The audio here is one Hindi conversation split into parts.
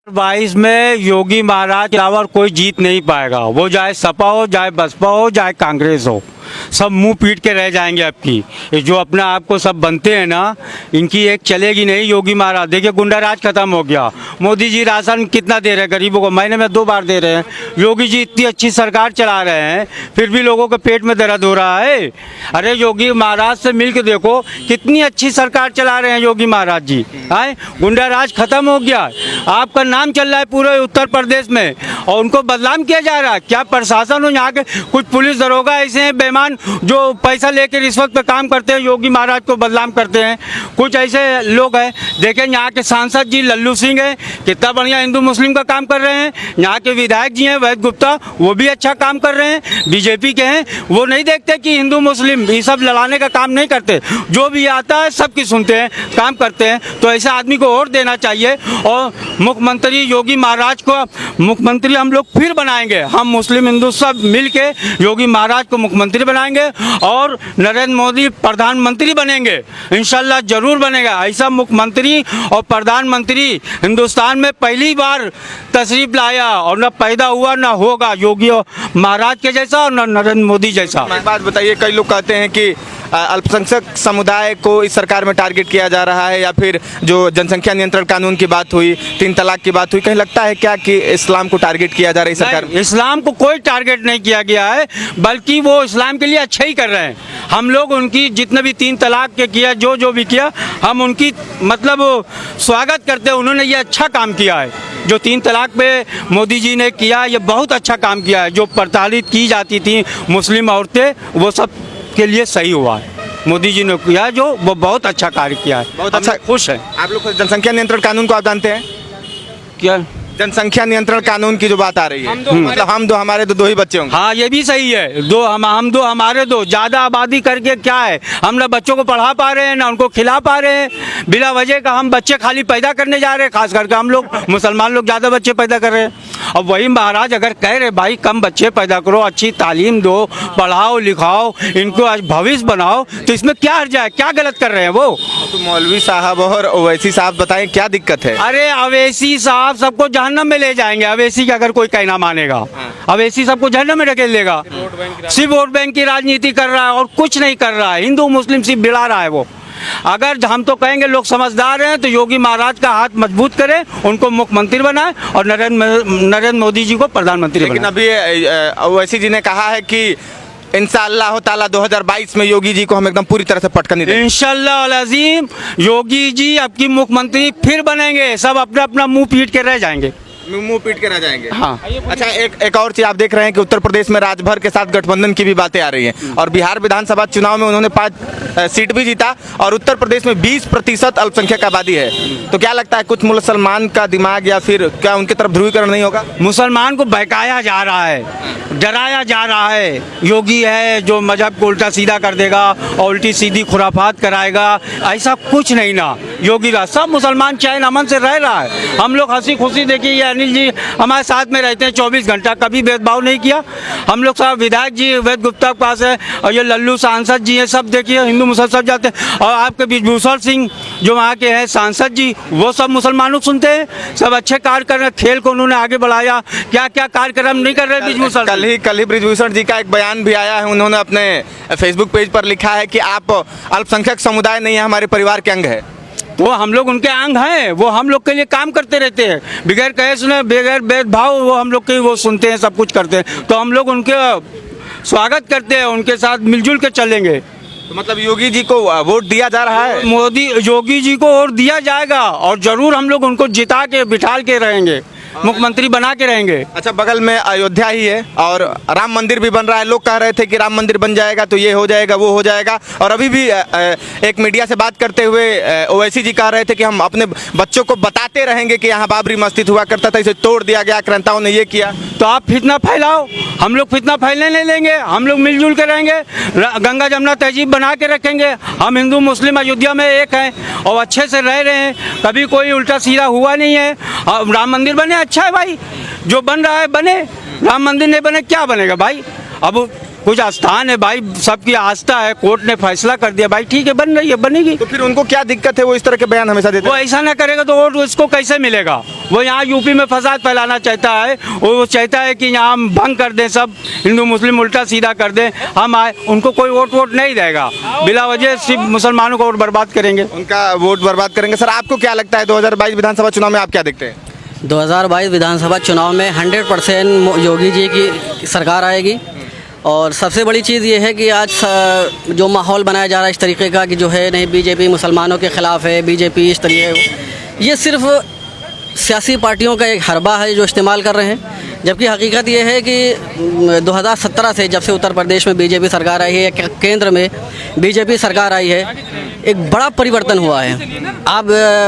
22 में योगी महाराज के अलावा कोई जीत नहीं पाएगा। वो चाहे सपा हो, चाहे बसपा हो, चाहे कांग्रेस हो, सब मुंह पीट के रह जाएंगे। आपकी ये जो अपना आपको सब बनते हैं ना, इनकी एक चलेगी नहीं। योगी महाराज देखिए, गुंडा राज खत्म हो गया। मोदी जी राशन कितना दे रहे हैं गरीबों को, महीने में 2 बार दे रहे हैं। योगी जी इतनी अच्छी सरकार चला रहे हैं, फिर भी लोगों के पेट में दर्द हो रहा है। अरे योगी महाराज से मिल के देखो, कितनी अच्छी सरकार चला रहे हैं योगी महाराज जी। आए, गुंडा राज खत्म हो गया। आपका नाम चल रहा है पूरे उत्तर प्रदेश में और उनको बदनाम किया जा रहा है। क्या प्रशासन हो यहाँ के? कुछ पुलिस दरोगा ऐसे हैं बेईमान जो पैसा लेके रिश्वत पे काम करते हैं, योगी महाराज को बदनाम करते हैं। कुछ ऐसे लोग हैं, देखें यहाँ के सांसद जी लल्लू सिंह है, कितना बढ़िया हिंदू मुस्लिम का काम कर रहे हैं। यहाँ के विधायक जी हैं वैद गुप्ता, वो भी अच्छा काम कर रहे हैं। बीजेपी के हैं, वो नहीं देखते कि हिंदू मुस्लिम ये सब लड़ाने का काम नहीं करते। जो भी आता है सबकी सुनते हैं, काम करते हैं। तो ऐसे आदमी को वोट देना चाहिए। और मुख्यमंत्री योगी महाराज को मुख्यमंत्री हम लोग फिर बनाएंगे। हम मुस्लिम हिंदू सब मिल के योगी महाराज को मुख्यमंत्री बनाएंगे और नरेंद्र मोदी प्रधानमंत्री बनेंगे। इंशाल्लाह जरूर बनेगा। ऐसा मुख्यमंत्री और प्रधानमंत्री हिंदुस्तान में पहली बार तशरीफ लाया और न पैदा हुआ न होगा योगी महाराज के जैसा और न नरेंद्र मोदी जैसा। एक बात बताइए, कई लोग कहते हैं कि अल्पसंख्यक समुदाय को इस सरकार में टारगेट किया जा रहा है, या फिर जो जनसंख्या नियंत्रण कानून की बात हुई, 3 तलाक की बात हुई, कहीं लगता है क्या कि इस्लाम को टारगेट किया जा रहा है सरकार में? इस्लाम को कोई टारगेट नहीं किया गया है, बल्कि वो इस्लाम के लिए अच्छा ही कर रहे हैं। हम लोग उनकी जितने भी 3 तलाक के किया, जो भी किया, हम उनकी मतलब स्वागत करते हैं। उन्होंने ये अच्छा काम किया है जो 3 तलाक पे मोदी जी ने किया, ये बहुत अच्छा काम किया है। जो प्रताड़ित की जाती थी मुस्लिम औरतें, वो सब के लिए सही हुआ है। मोदी जी ने किया जो, वो बहुत अच्छा कार्य किया है। बहुत अच्छा, खुश है। आप लोग जनसंख्या नियंत्रण कानून को आप जानते हैं क्या? जनसंख्या नियंत्रण कानून की जो बात आ रही है, मतलब हम दो हमारे दो ही बच्चे होंगे। हाँ, ये भी सही है। हम दो हमारे दो, ज्यादा आबादी करके क्या है, हम ना बच्चों को पढ़ा पा रहे हैं ना उनको खिला पा रहे हैं। बिना वजह का हम बच्चे खाली पैदा करने जा रहे हैं। खास करके हम लोग मुसलमान लोग ज्यादा बच्चे पैदा कर रहे हैं। अब वही महाराज अगर कह रहे भाई कम बच्चे पैदा करो, अच्छी तालीम दो, पढ़ाओ लिखाओ, इनको आज भविष्य बनाओ, तो इसमें क्या हर्जा है? क्या गलत कर रहे हैं वो? तो मौलवी साहब और ओवैसी साहब बताएं क्या दिक्कत है? अरे अवैसी साहब सबको जहन्नम में ले जाएंगे। अवैसी का अगर कोई कहना मानेगा, अवैसी सबको जहन्नम में ढकेल देगा। सिर्फ वोट बैंक की राजनीति कर रहा है और कुछ नहीं कर रहा है। हिंदू मुस्लिम सिर्फ बिड़ा रहा है वो। अगर हम तो कहेंगे लोग समझदार हैं तो योगी महाराज का हाथ मजबूत करें, उनको मुख्यमंत्री बनाए और नरेंद्र मोदी जी को प्रधानमंत्री बनाए। लेकिन अभी ओवैसी जी ने कहा है कि इंशाअल्लाह ताला 2022 में योगी जी को हम एकदम पूरी तरह से पटकनी देंगे। इंशाअल्लाह अल अज़ीम योगी जी आपकी मुख्यमंत्री फिर बनेंगे। सब अपना अपना मुंह पीट के रह जाएंगे, मुंह पीट के रह जाएंगे। हाँ। अच्छा, एक और चीज आप देख रहे हैं कि उत्तर प्रदेश में राजभर के साथ गठबंधन की भी बातें आ रही हैं और बिहार विधानसभा चुनाव में उन्होंने 5 सीट भी जीता और उत्तर प्रदेश में 20% अल्पसंख्यक आबादी है। तो क्या लगता है कुछ मुसलमान का दिमाग या फिर क्या उनकी तरफ ध्रुवीकरण नहीं होगा? मुसलमान को बहकाया जा रहा है, डराया जा रहा है। योगी है जो मजहब को उल्टा सीधा कर देगा और उल्टी सीधी खुराफात कराएगा, ऐसा कुछ नहीं ना। योगी राज सब मुसलमान चैन अमन से रह रहा है। हम लोग हंसी खुशी देखिए, ये अनिल जी हमारे साथ में रहते हैं 24 घंटा, कभी भेदभाव नहीं किया। हम लोग सब विधायक जी वैद गुप्ता के पास है और ये लल्लू सांसद जी हैं, सब देखिए हिंदू मुसलमान सब जाते हैं। और आपके ब्रिजभूषण सिंह जो वहाँ के हैं सांसद जी, वो सब मुसलमानों सुनते हैं। सब अच्छे कार्य कर रहे हैं, खेल को उन्होंने आगे बढ़ाया। क्या क्या कार्यक्रम नहीं कर रहे ब्रिजभूषण? कल ही ब्रिजभूषण जी का एक बयान भी आया है। उन्होंने अपने फेसबुक पेज पर लिखा है कि आप अल्पसंख्यक समुदाय नहीं है, हमारे परिवार के अंग है। तो हम लोग उनके अंग हैं, वो हम लोग के लिए काम करते रहते हैं बगैर कहे सुने, बगैर भेदभाव। वो हम लोग के वो सुनते हैं, सब कुछ करते हैं। तो हम लोग उनके स्वागत करते हैं, उनके साथ मिलजुल के चलेंगे। तो मतलब योगी जी को वोट दिया जा रहा है? योगी जी को वोट दिया जाएगा और जरूर हम लोग उनको जिता के बिठाल के रहेंगे, मुख्यमंत्री बना के रहेंगे। अच्छा, बगल में अयोध्या ही है और राम मंदिर भी बन रहा है। लोग कह रहे थे कि राम मंदिर बन जाएगा तो ये हो जाएगा वो हो जाएगा, और अभी भी एक मीडिया से बात करते हुए ओवैसी जी कह रहे थे कि हम अपने बच्चों को बताते रहेंगे कि यहाँ बाबरी मस्जिद हुआ करता था, इसे तोड़ दिया गया, आक्रांताओं ने ये किया। तो आप फितना फैलाओ, हम लोग फितना फैलने नहीं लेंगे। हम लोग मिलजुल के रहेंगे, गंगा जमुना तहजीब बना के रखेंगे। हम हिंदू मुस्लिम अयोध्या में एक हैं और अच्छे से रह रहे हैं, कभी कोई उल्टा सीधा हुआ नहीं है। राम मंदिर बने, अच्छा है भाई, जो बन रहा है बने। राम मंदिर नहीं बने क्या बनेगा भाई? अब कुछ स्थान है भाई, सबकी आस्था है, कोर्ट ने फैसला कर दिया भाई, ठीक है बन रही है, बनेगी। तो फिर उनको क्या दिक्कत है, वो इस तरह के बयान हमेशा देते वो हैं? ऐसा ना करेगा तो वोट उसको कैसे मिलेगा? वो यहाँ यूपी में फसाद फैलाना चाहता है, वो चाहता है कि यहाँ हम भंग कर दें, सब हिंदू मुस्लिम उल्टा सीधा कर दें, हम आए, उनको कोई वोट नहीं देगा, बिला वजह सिर्फ मुसलमानों का वोट बर्बाद करेंगे। उनका वोट बर्बाद करेंगे। सर आपको क्या लगता है 2022 विधानसभा चुनाव में आप क्या देखते हैं? 2022 विधानसभा चुनाव में 100% योगी जी की सरकार आएगी। और सबसे बड़ी चीज़ ये है कि आज जो माहौल बनाया जा रहा है इस तरीके का कि जो है नहीं बीजेपी मुसलमानों के ख़िलाफ़ है, बीजेपी इस तरीके, ये सिर्फ सियासी पार्टियों का एक हरबा है जो इस्तेमाल कर रहे हैं। जबकि हकीकत ये है कि 2017 से जब से उत्तर प्रदेश में बीजेपी सरकार आई है, केंद्र में बीजेपी सरकार आई है, एक बड़ा परिवर्तन हुआ है। आप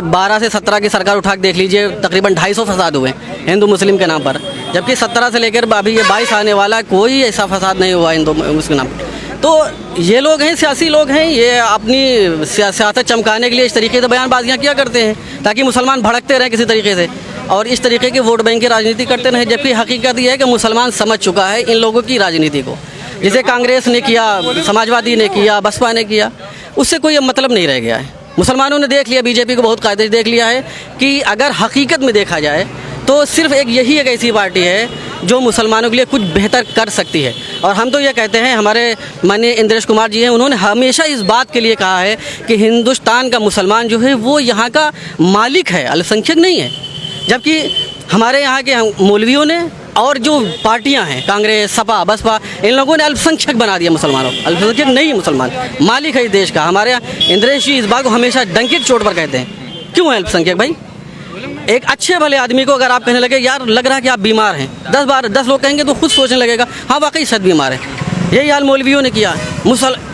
12 से 17 की सरकार उठा के देख लीजिए, तकरीबन 250 फसाद हुए हिंदू मुस्लिम के नाम पर, जबकि 17 से लेकर अभी ये 22 आने वाला कोई ऐसा फसाद नहीं हुआ हिंदू मुस्लिम नाम पर। तो ये लोग हैं, सियासी लोग हैं, ये अपनी सियासत चमकाने के लिए इस तरीके से बयानबाजियाँ किया करते हैं ताकि मुसलमान भड़कते रहें किसी तरीके से और इस तरीके की वोट बैंक की राजनीति करते रहें। जबकि हकीकत ये है कि मुसलमान समझ चुका है इन लोगों की राजनीति को, जिसे कांग्रेस ने किया, समाजवादी ने किया, बसपा ने किया, उससे कोई अब मतलब नहीं रह गया है। मुसलमानों ने देख लिया, बीजेपी को बहुत कायदे देख लिया है कि अगर हकीकत में देखा जाए तो सिर्फ यही एक ऐसी पार्टी है जो मुसलमानों के लिए कुछ बेहतर कर सकती है। और हम तो ये कहते हैं, हमारे माननीय इंद्रेश कुमार जी हैं, उन्होंने हमेशा इस बात के लिए कहा है कि हिंदुस्तान का मुसलमान जो है वो यहाँ का मालिक है, अल्पसंख्यक नहीं है। जबकि हमारे यहाँ के मौलवियों ने और जो पार्टियां हैं कांग्रेस, सपा, बसपा, इन लोगों ने अल्पसंख्यक बना दिया मुसलमानों। अल्पसंख्यक नहीं, मुसलमान मालिक है इस देश का। हमारे यहाँ इंद्रेश जी इस बात को हमेशा डंके की चोट पर कहते हैं। क्यों है अल्पसंख्यक भाई? एक अच्छे भले आदमी को अगर आप कहने लगे यार लग रहा है कि आप बीमार हैं, 10 लोग कहेंगे तो खुद सोचने लगेगा हाँ वाकई शायद बीमार है। यही हाल मौलवियों ने किया।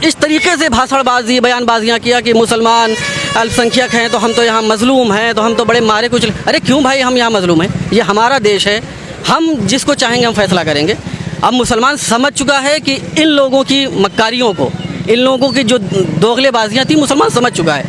इस तरीके से भाषणबाजी, बयानबाजियाँ किया कि मुसलमान अल्पसंख्यक हैं तो हम तो यहाँ मजलूम हैं, तो हम तो बड़े मारे कुछ। अरे क्यों भाई हम यहाँ मजलूम हैं? ये हमारा देश है, हम जिसको चाहेंगे हम फैसला करेंगे। अब मुसलमान समझ चुका है कि इन लोगों की मक्कारियों को, इन लोगों की जो दोगलेबाजियाँ थी, मुसलमान समझ चुका है।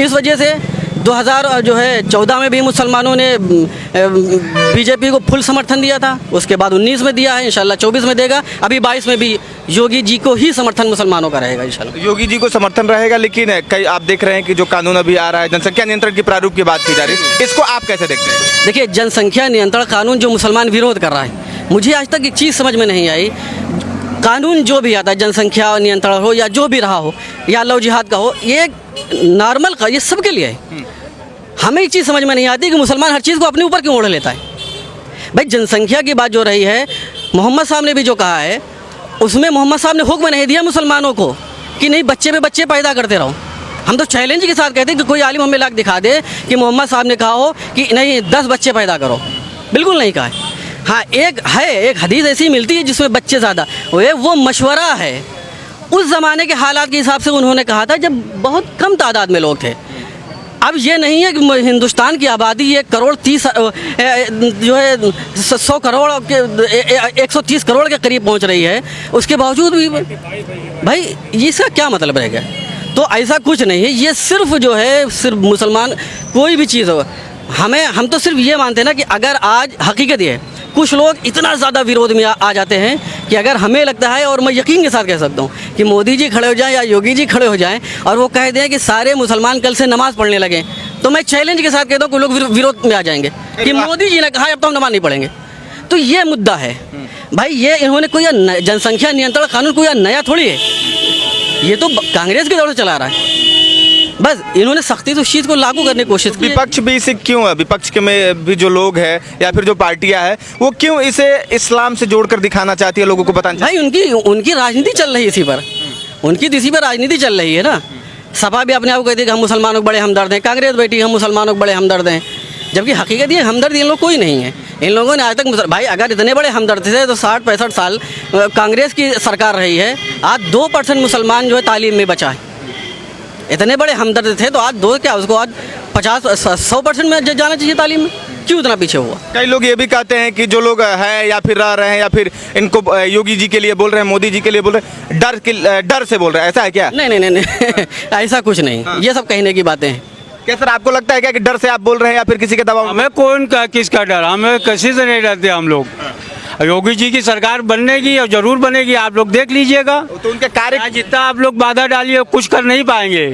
इस वजह से 2014 में भी मुसलमानों ने बीजेपी को फुल समर्थन दिया था, उसके बाद 19 में दिया है, इंशाल्लाह 24 में देगा, अभी 22 में भी योगी जी को ही समर्थन मुसलमानों का रहेगा इंशाल्लाह। योगी जी को समर्थन रहेगा, लेकिन कई आप देख रहे हैं कि जो कानून अभी आ रहा है, जनसंख्या नियंत्रण के प्रारूप की बात की जा रही है, इसको आप कैसे देखते हैं? देखिए, जनसंख्या नियंत्रण कानून जो मुसलमान विरोध कर रहा है, मुझे आज तक एक चीज़ समझ में नहीं आई। कानून जो भी आता है, जनसंख्या नियंत्रण हो या जो भी रहा हो, या लव जिहाद का हो, ये नॉर्मल का, ये सबके लिए है। हमें एक चीज़ समझ में नहीं आती कि मुसलमान हर चीज़ को अपने ऊपर क्यों ओढ़ लेता है। भाई जनसंख्या की बात जो रही है, मोहम्मद साहब ने भी जो कहा है, उसमें मोहम्मद साहब ने हुक्म नहीं दिया मुसलमानों को कि नहीं बच्चे पे बच्चे पैदा करते रहो। हम तो चैलेंज के साथ कहते हैं कि कोई आलिम हमें लाके दिखा दे कि मोहम्मद साहब ने कहा हो कि नहीं 10 बच्चे पैदा करो, बिल्कुल नहीं कहा है। हाँ, एक हदीस ऐसी मिलती है जिसमें बच्चे ज़्यादा, वो मशवरा है। उस ज़माने के हालात के हिसाब से उन्होंने कहा था जब बहुत कम तादाद में लोग थे। अब ये नहीं है कि हिंदुस्तान की आबादी 1 करोड़ 30 जो है 100 करोड़ के 130 करोड़ के करीब पहुंच रही है, उसके बावजूद भी भाई इसका क्या मतलब रहेगा? तो ऐसा कुछ नहीं है, ये सिर्फ जो है सिर्फ मुसलमान कोई भी चीज़ हो, हम तो सिर्फ ये मानते हैं ना कि अगर आज हकीकत ये है, कुछ लोग इतना ज़्यादा विरोध में आ जाते हैं कि अगर हमें लगता है, और मैं यकीन के साथ कह सकता हूँ कि मोदी जी खड़े हो जाएं या योगी जी खड़े हो जाएं और वो कह दें कि सारे मुसलमान कल से नमाज़ पढ़ने लगें, तो मैं चैलेंज के साथ कहता हूँ कि लोग विरोध में आ जाएंगे कि मोदी जी ने कहा अब तो हम नमाज़ नहीं पढ़ेंगे। तो ये मुद्दा है भाई, ये इन्होंने कोई जनसंख्या नियंत्रण कानून कोई नया थोड़ी है, ये तो कांग्रेस के दौर से चला रहा है। बस इन्होंने सख्ती से उस चीज़ को लागू करने की कोशिश की। विपक्ष भी इसे क्यों है, विपक्ष के में भी जो लोग हैं या फिर जो पार्टियां हैं, वो क्यों इसे इस्लाम से जोड़कर दिखाना चाहती है, लोगों को बताना भाई उनकी राजनीति चल रही है इसी पर, उनकी इसी पर राजनीति चल रही है ना। सपा भी अपने आप को कहती है कि हम मुसलमानों के बड़े हमदर्द हैं, कांग्रेस बैठी हम मुसलमानों के बड़े हमदर्द हैं, जबकि हकीकत ये हमदर्द इन लोग कोई नहीं है। इन लोगों ने आज तक भाई अगर इतने बड़े हमदर्द थे तो 60-65 साल कांग्रेस की सरकार रही है, आज 2% मुसलमान जो है तालीम में बचा है। इतने बड़े हमदर्द थे तो आज उसको आज 50-100% में जाना चाहिए तालीम में, क्यों इतना पीछे हुआ? कई लोग ये भी कहते हैं कि जो लोग हैं या फिर रह रहे हैं या फिर इनको योगी जी के लिए बोल रहे हैं, मोदी जी के लिए बोल रहे हैं, डर से बोल रहे हैं, ऐसा है क्या? नहीं ऐसा कुछ नहीं। हाँ। ये सब कहने की बातें हैं। क्या सर आपको लगता है क्या कि डर से आप बोल रहे हैं या फिर किसी के दबाव? हमें किसका डर, हमें किसी से नहीं डरते हम लोग। योगी जी की सरकार बनेगी और जरूर बनेगी, आप लोग देख लीजिएगा। तो उनके कार्य जितना आप लोग बाधा डालिए कुछ कर नहीं पाएंगे।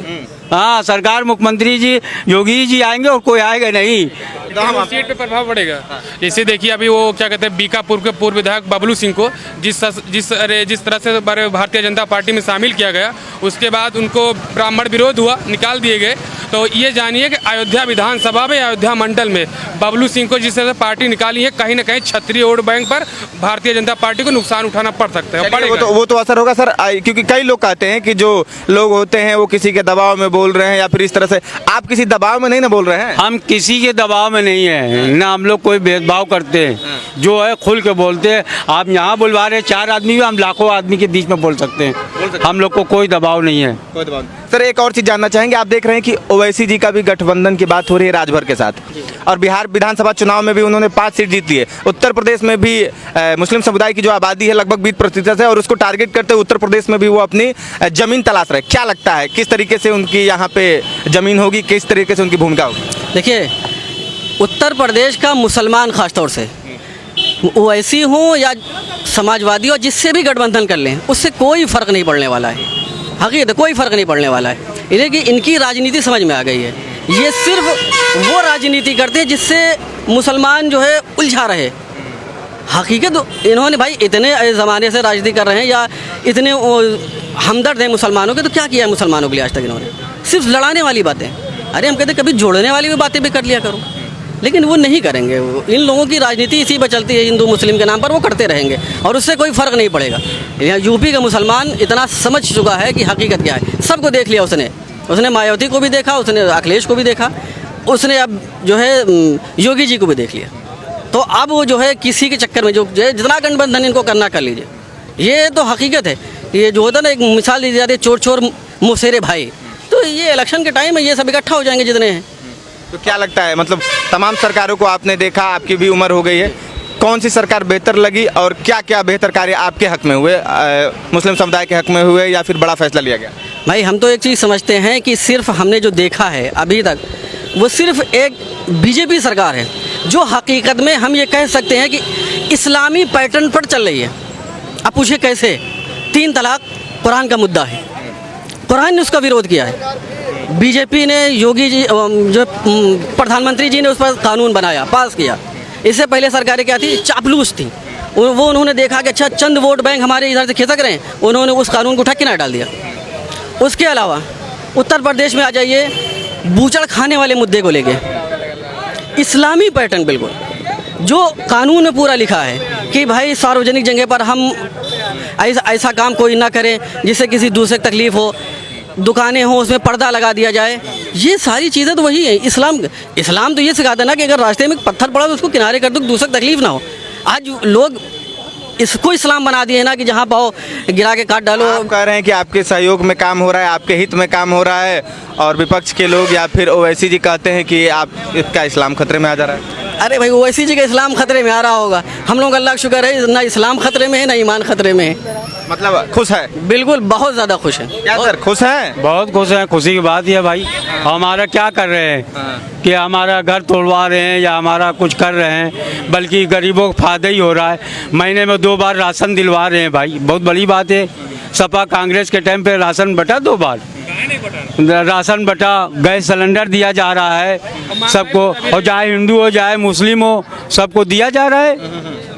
हाँ, सरकार मुख्यमंत्री जी योगी जी आएंगे और कोई आएगा नहीं। तो सीट पे प्रभाव पड़ेगा। जैसे देखिए अभी वो क्या कहते हैं बीकापुर के पूर्व विधायक बबलू सिंह को जिस तरह से भारतीय जनता पार्टी में शामिल किया गया, उसके बाद उनको ब्राह्मण विरोध हुआ, निकाल दिए गए। तो ये जानिए कि अयोध्या विधानसभा में, अयोध्या मंडल में बबलू सिंह को जिस तरह से पार्टी निकाली है, कहीं ना कहीं क्षत्रिय वोट बैंक पर भारतीय जनता पार्टी को नुकसान उठाना पड़ सकता है। वो तो असर होगा सर, क्योंकि कई लोग कहते हैं कि जो लोग होते हैं वो किसी के दबाव में बोल रहे हैं या फिर इस तरह से। आप किसी दबाव में नहीं ना बोल रहे हैं? हम किसी के दबाव में नहीं है ना, हम लोग कोई भेदभाव करते हैं, जो है खुल के बोलते हैं। आप यहाँ बुलवा रहे 4 आदमी, हम लाखों आदमी के बीच में बोल सकते हैं। हम लोग को कोई दबाव नहीं है। कोई दबाव नहीं। सर एक और चीज जानना चाहेंगे, आप देख रहे हैं कि ओवैसी जी का भी गठबंधन की बात हो रही है राजभर के साथ, और बिहार विधानसभा चुनाव में भी उन्होंने 5 सीट जीत ली है। उत्तर प्रदेश में भी मुस्लिम समुदाय की जो आबादी है लगभग 20% है, और उसको टारगेट करते हुए उत्तर प्रदेश में भी वो अपनी जमीन तलाश रहे। क्या लगता है किस तरीके से उनकी यहाँ पे जमीन होगी, किस तरीके से उनकी भूमिका होगी? देखिए, उत्तर प्रदेश का मुसलमान खासतौर से ओवैसी हों या समाजवादी हो, जिससे भी गठबंधन कर लें उससे कोई फ़र्क नहीं पड़ने वाला है। हकीकत है, कोई फ़र्क नहीं पड़ने वाला है। इन्हें कि इनकी राजनीति समझ में आ गई है। ये सिर्फ वो राजनीति करते हैं जिससे मुसलमान जो है उलझा रहे। हकीकत इन्होंने भाई इतने ज़माने से राजनीति कर रहे हैं या इतने हमदर्द हैं मुसलमानों के, तो क्या किया है मुसलमानों के लिए आज तक इन्होंने? सिर्फ लड़ाने वाली बातें। अरे हम कहते कभी जोड़ने वाली भी बातें भी कर लिया करो, लेकिन वो नहीं करेंगे। इन लोगों की राजनीति इसी पर चलती है, हिंदू मुस्लिम के नाम पर वो करते रहेंगे और उससे कोई फ़र्क नहीं पड़ेगा। यहाँ यूपी का मुसलमान इतना समझ चुका है कि हकीकत क्या है। सबको देख लिया उसने मायावती को भी देखा, उसने अखिलेश को भी देखा, उसने अब जो है योगी जी को भी देख लिया। तो अब वो जो है किसी के चक्कर में जो जितना गठबंधन इनको करना कर लीजिए। ये तो हकीकत है। ये जो होता है ना, एक मिसाल दी जाती है चोर चोर मुसेरे भाई, तो ये इलेक्शन के टाइम में ये सब इकट्ठा हो जाएंगे जितने हैं। तो क्या लगता है, मतलब तमाम सरकारों को आपने देखा, आपकी भी उम्र हो गई है, कौन सी सरकार बेहतर लगी और क्या क्या बेहतर कार्य आपके हक में हुए, मुस्लिम समुदाय के हक में हुए, या फिर बड़ा फैसला लिया गया? भाई हम तो एक चीज़ समझते हैं कि सिर्फ हमने जो देखा है अभी तक, वो सिर्फ एक बीजेपी सरकार है जो हकीकत में हम ये कह सकते हैं कि इस्लामी पैटर्न पर चल रही है। अब पूछे कैसे? 3 तलाक कुरान का मुद्दा है, कुरान ने उसका विरोध किया है। बीजेपी ने, योगी जी जो प्रधानमंत्री जी ने उस पर कानून बनाया, पास किया। इससे पहले सरकारें क्या थी? चापलूस थी। वो उन्होंने देखा कि अच्छा चंद वोट बैंक हमारे इधर से खिसक रहे हैं, उन्होंने उस कानून को उठा किनारे डाल दिया। उसके अलावा उत्तर प्रदेश में आ जाइए, बूचड़ खाने वाले मुद्दे को लेके इस्लामी पैटर्न बिल्कुल जो कानून में पूरा लिखा है कि भाई सार्वजनिक जगह पर हम ऐसा काम कोई ना करें जिससे किसी दूसरे को तकलीफ़ हो, दुकानें हों उसमें पर्दा लगा दिया जाए। ये सारी चीज़ें तो वही हैं। इस्लाम तो ये सिखाता है ना कि अगर रास्ते में पत्थर पड़ा तो उसको किनारे कर दो, दूसरे को तकलीफ ना हो। आज लोग इसको इस्लाम बना दिए है ना कि जहाँ पाओ गिरा के काट डालो। आप कह रहे हैं कि आपके सहयोग में काम हो रहा है, आपके हित में काम हो रहा है, और विपक्ष के लोग या फिर ओवैसी जी कहते हैं कि आप इसका इस्लाम खतरे में आ जा रहा है। अरे भाई ओवैसी जी का इस्लाम खतरे में आ रहा होगा, हम लोग अल्लाह का शुक्र है ना इस्लाम खतरे में है ना ईमान खतरे में है। मतलब खुश है? बिल्कुल, बहुत ज़्यादा खुश है। क्या सर खुश हैं? बहुत खुश हैं। खुशी की बात ये है भाई, हमारा क्या कर रहे हैं कि हमारा घर तोड़वा रहे हैं या हमारा कुछ कर रहे हैं, बल्कि गरीबों को फायदा ही हो रहा है। महीने में 2 बार राशन दिलवा रहे हैं भाई, बहुत बड़ी बात है। सपा कांग्रेस के टाइम पे राशन बटा 2 बार राशन बटा, गैस सिलेंडर दिया जा रहा है सबको, और चाहे हिंदू हो चाहे मुस्लिम हो सबको दिया जा रहा है।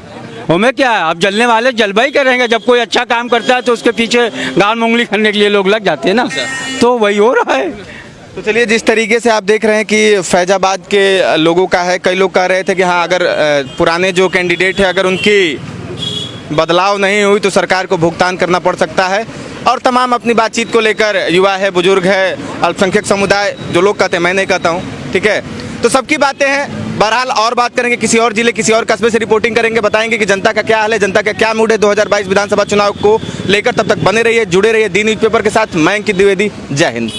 हमें क्या है, अब जलने वाले जलवाई करेंगे। जब कोई अच्छा काम करता है तो उसके पीछे गाल उंगली करने के लिए लोग लग जाते हैं ना, तो वही हो रहा है। तो चलिए, जिस तरीके से आप देख रहे हैं कि फैजाबाद के लोगों का है, कई लोग कह रहे थे कि हाँ अगर पुराने जो कैंडिडेट है अगर उनकी बदलाव नहीं हुई तो सरकार को भुगतान करना पड़ सकता है। और तमाम अपनी बातचीत को लेकर, युवा है, बुजुर्ग है, अल्पसंख्यक समुदाय, जो लोग कहते हैं, मैं नहीं कहता हूँ, ठीक है, तो सबकी बातें हैं। बहरहाल और बात करेंगे, किसी और जिले किसी और कस्बे से रिपोर्टिंग करेंगे, बताएंगे कि जनता का क्या हाल है, जनता का क्या मूड है 2022 विधानसभा चुनाव को लेकर। तब तक बने रहिए, जुड़े रहिए दी न्यूज़पेपर के साथ। मैं अंकित द्विवेदी, जय हिंद।